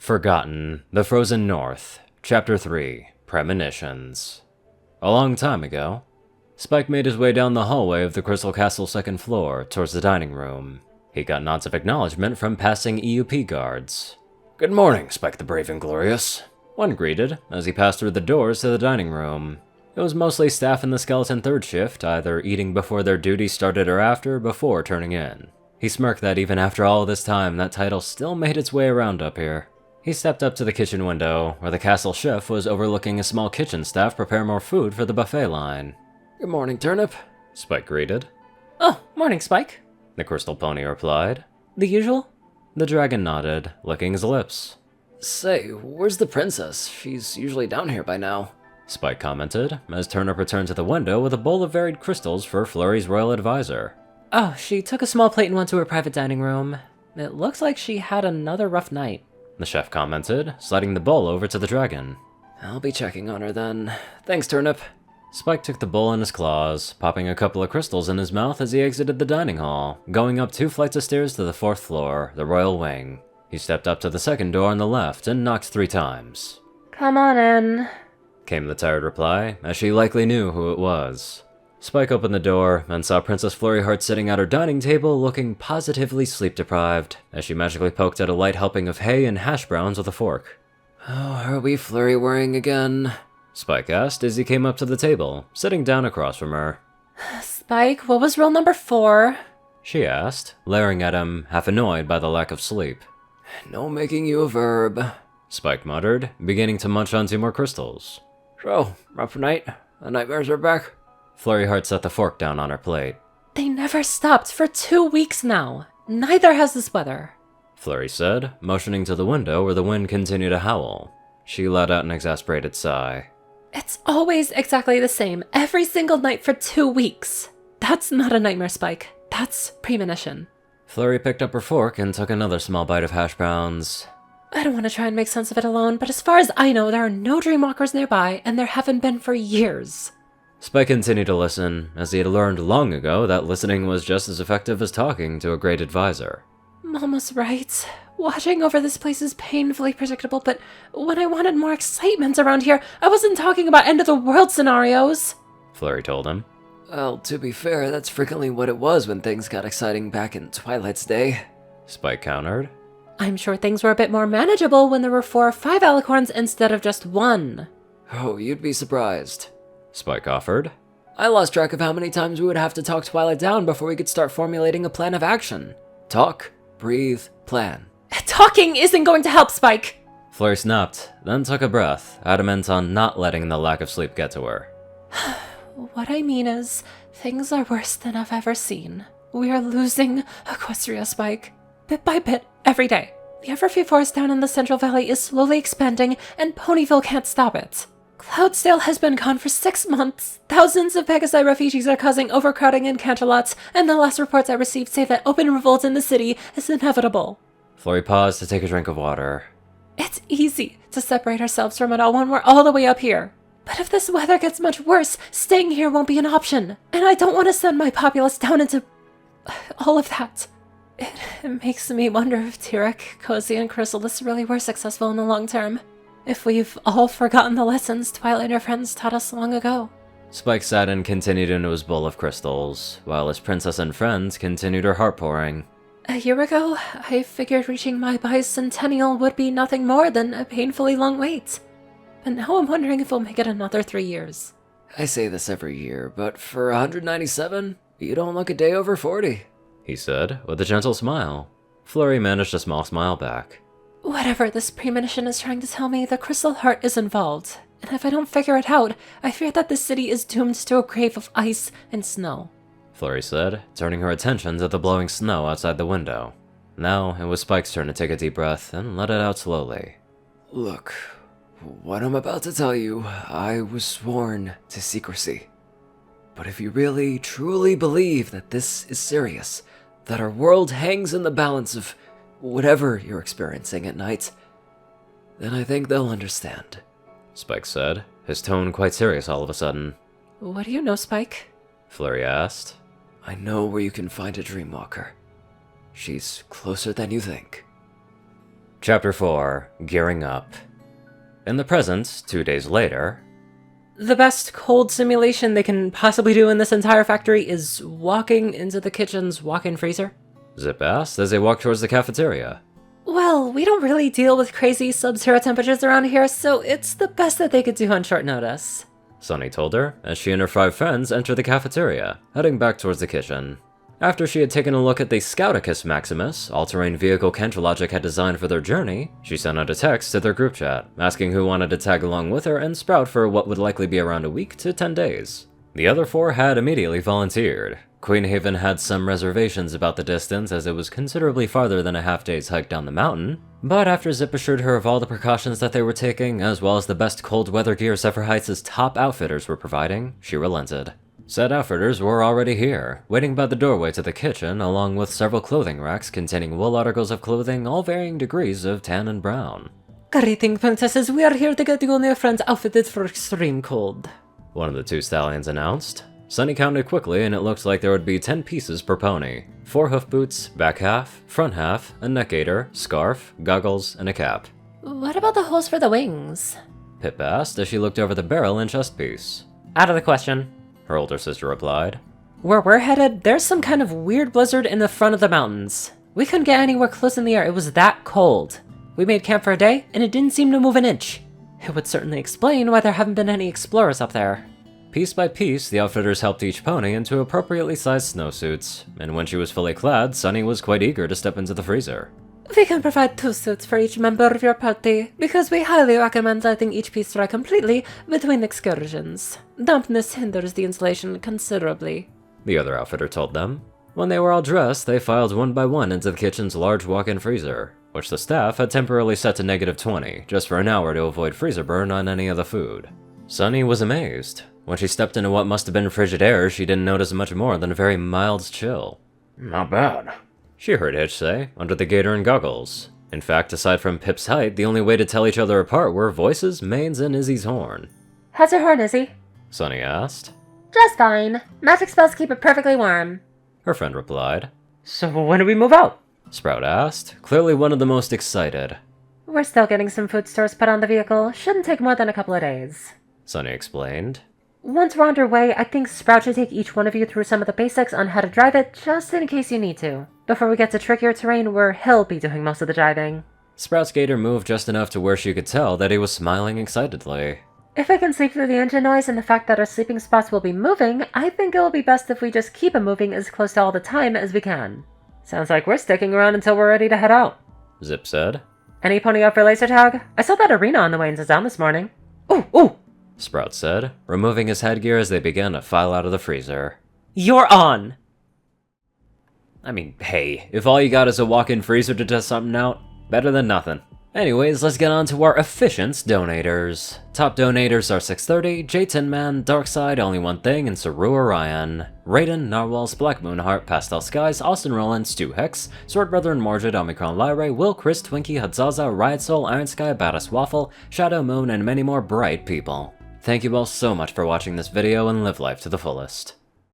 Forgotten, the Frozen North, Chapter 3, Premonitions. A long time ago, Spike made his way down the hallway of the Crystal Castle's second floor towards the dining room. He got nods of acknowledgement from passing EUP guards. "Good morning, Spike the Brave and Glorious," one greeted as he passed through the doors to the dining room. It was mostly staff in the skeleton third shift, either eating before their duty started or after, before turning in. He smirked that even after all this time, that title still made its way around up here. He stepped up to the kitchen window, where the castle chef was overlooking a small kitchen staff prepare more food for the buffet line. "Good morning, Turnip," Spike greeted. "Oh, morning, Spike," the crystal pony replied. "The usual?" The dragon nodded, licking his lips. "Say, where's the princess? She's usually down here by now," Spike commented, as Turnip returned to the window with a bowl of varied crystals for Flurry's royal advisor. "Oh, she took a small plate and went to her private dining room. It looks like she had another rough night," the chef commented, sliding the bowl over to the dragon. "I'll be checking on her then. Thanks, Turnip." Spike took the bowl in his claws, popping a couple of crystals in his mouth as he exited the dining hall, going up 2 flights of stairs to the 4th floor, the royal wing. He stepped up to the second door on the left and knocked 3 times. "Come on in," came the tired reply, as she likely knew who it was. Spike opened the door and saw Princess Flurryheart sitting at her dining table looking positively sleep-deprived, as she magically poked at a light helping of hay and hash browns with a fork. "Oh, are we flurry worrying again?" Spike asked as he came up to the table, sitting down across from her. "Spike, what was rule number 4? She asked, glaring at him, half annoyed by the lack of sleep. "No making you a verb," Spike muttered, beginning to munch on 2 more crystals. "So, rough night? The nightmares are back?" Flurryheart set the fork down on her plate. They never stopped for 2 weeks now. Neither has this weather," Flurry said, motioning to the window where the wind continued to howl. She let out an exasperated sigh. "It's always exactly the same, every single night for 2 weeks. That's not a nightmare, Spike. That's premonition." Flurry picked up her fork and took another small bite of hash browns. "I don't want to try and make sense of it alone, but as far as I know, there are no dreamwalkers nearby, and there haven't been for years." Spike continued to listen, as he had learned long ago that listening was just as effective as talking to a great advisor. "Mom was right. Watching over this place is painfully predictable, but when I wanted more excitement around here, I wasn't talking about end-of-the-world scenarios," Flurry told him. "Well, to be fair, that's frequently what it was when things got exciting back in Twilight's day," Spike countered. "I'm sure things were a bit more manageable when there were 4 or 5 alicorns instead of just 1. "Oh, you'd be surprised." Spike offered. "I lost track of how many times we would have to talk Twilight down before we could start formulating a plan of action. Talk, breathe, plan." Talking isn't going to help, Spike! Flurry snapped, then took a breath, adamant on not letting the lack of sleep get to her. What I mean is, things are worse than I've ever seen. We are losing Equestria, Spike. Bit by bit, every day. The Everfree Forest down in the Central Valley is slowly expanding, and Ponyville can't stop it. Cloudsdale has been gone for 6 months. Thousands of Pegasi refugees are causing overcrowding in Canterlots, and the last reports I received say that open revolt in the city is inevitable. Flurry paused to take a drink of water. It's easy to separate ourselves from it all when we're all the way up here. But if this weather gets much worse, staying here won't be an option. And I don't want to send my populace down into all of that. It makes me wonder if Tyrek, Cozy, and Chrysalis really were successful in the long term. If we've all forgotten the lessons Twilight and her friends taught us long ago." Spike sat and continued into his bowl of crystals, while his princess and friends continued her heart pouring. "A year ago, I figured reaching my bicentennial would be nothing more than a painfully long wait. But now I'm wondering if we'll make it another 3 years. "I say this every year, but for 197, you don't look a day over 40. He said, with a gentle smile. Flurry managed a small smile back. Whatever this premonition is trying to tell me, the Crystal Heart is involved. And if I don't figure it out, I fear that this city is doomed to a grave of ice and snow." Flurry said, turning her attention to the blowing snow outside the window. Now it was Spike's turn to take a deep breath and let it out slowly. "Look, what I'm about to tell you, I was sworn to secrecy. But if you really, truly believe that this is serious, that our world hangs in the balance of whatever you're experiencing at night, then I think they'll understand," Spike said, his tone quite serious all of a sudden. "What do you know, Spike?" Flurry asked. "I know where you can find a Dreamwalker. She's closer than you think. Chapter 4, Gearing Up. In the present, 2 days later... The best cold simulation they can possibly do in this entire factory is walking into the kitchen's walk-in freezer? Zip asked as they walked towards the cafeteria. Well, we don't really deal with crazy sub-zero temperatures around here, so it's the best that they could do on short notice. Sunny told her, as she and her 5 friends entered the cafeteria, heading back towards the kitchen. After she had taken a look at the Scouticus Maximus, all-terrain vehicle Kentralogic had designed for their journey, she sent out a text to their group chat, asking who wanted to tag along with her and sprout for what would likely be around a week to 10 days. The other 4 had immediately volunteered. Queenhaven had some reservations about the distance as it was considerably farther than a half-day's hike down the mountain, but after Zip assured her of all the precautions that they were taking, as well as the best cold weather gear Zephyr Heights' top outfitters were providing, she relented. Said outfitters were already here, waiting by the doorway to the kitchen, along with several clothing racks containing wool articles of clothing, all varying degrees of tan and brown. Greeting, princesses, we are here to get you and your friends outfitted for extreme cold. One of the 2 stallions announced. Sunny counted quickly and it looked like there would be 10 pieces per pony. 4 hoof boots, back half, front half, a neck gaiter, scarf, goggles, and a cap. What about the holes for the wings? Pip asked as she looked over the barrel and chest piece. Out of the question, Her older sister replied. Where we're headed, there's some kind of weird blizzard in the front of the mountains. We couldn't get anywhere close in the air, it was that cold. We made camp for a day, and it didn't seem to move an inch. It would certainly explain why there haven't been any explorers up there. Piece by piece, the outfitters helped each pony into appropriately sized snowsuits, and when she was fully clad, Sunny was quite eager to step into the freezer. We can provide 2 suits for each member of your party, because we highly recommend letting each piece dry completely between excursions. Dampness hinders the insulation considerably, The other outfitter told them. When they were all dressed, they filed one by one into the kitchen's large walk-in freezer, which the staff had temporarily set to -20, just for an hour to avoid freezer burn on any of the food. Sunny was amazed. When she stepped into what must have been frigid air, she didn't notice much more than a very mild chill. Not bad, She heard Hitch say, under the gaiter and goggles. In fact, aside from Pip's height, the only way to tell each other apart were voices, manes, and Izzy's horn. How's your horn, Izzy? Sunny asked. Just fine. Magic spells keep it perfectly warm. Her friend replied. So when do we move out? Sprout asked, clearly one of the most excited. We're still getting some food stores put on the vehicle. Shouldn't take more than a couple of days. Sunny explained. Once we're underway, I think Sprout should take each one of you through some of the basics on how to drive it, just in case you need to. Before we get to trickier terrain where he'll be doing most of the driving. Sprout's gaiter moved just enough to where she could tell that he was smiling excitedly. If I can sleep through the engine noise and the fact that our sleeping spots will be moving, I think it will be best if we just keep it moving as close to all the time as we can. Sounds like we're sticking around until we're ready to head out. Zip said. Any pony up for laser tag? I saw that arena on the way into town this morning. Ooh! Sprout said, removing his headgear as they began to file out of the freezer. You're on! I mean, hey, if all you got is a walk-in freezer to test something out, better than nothing. Anyways, let's get on to our efficient donators. Top donators are 630, J Tinman, Darkside, Only One Thing, and Ceru Orion. Rayden, Narwhals, Blackmoonheart, Pastel Skies, Austin Rolan, Stu Hex, Sword Brother and Mordred, Omicron Lyrae, Will, Chris, Twinkie, Zaza, Riot Soul, Iron Sky, Badass Waffle, Shadow Moon, and many more bright people. Thank you all so much for watching this video and live life to the fullest.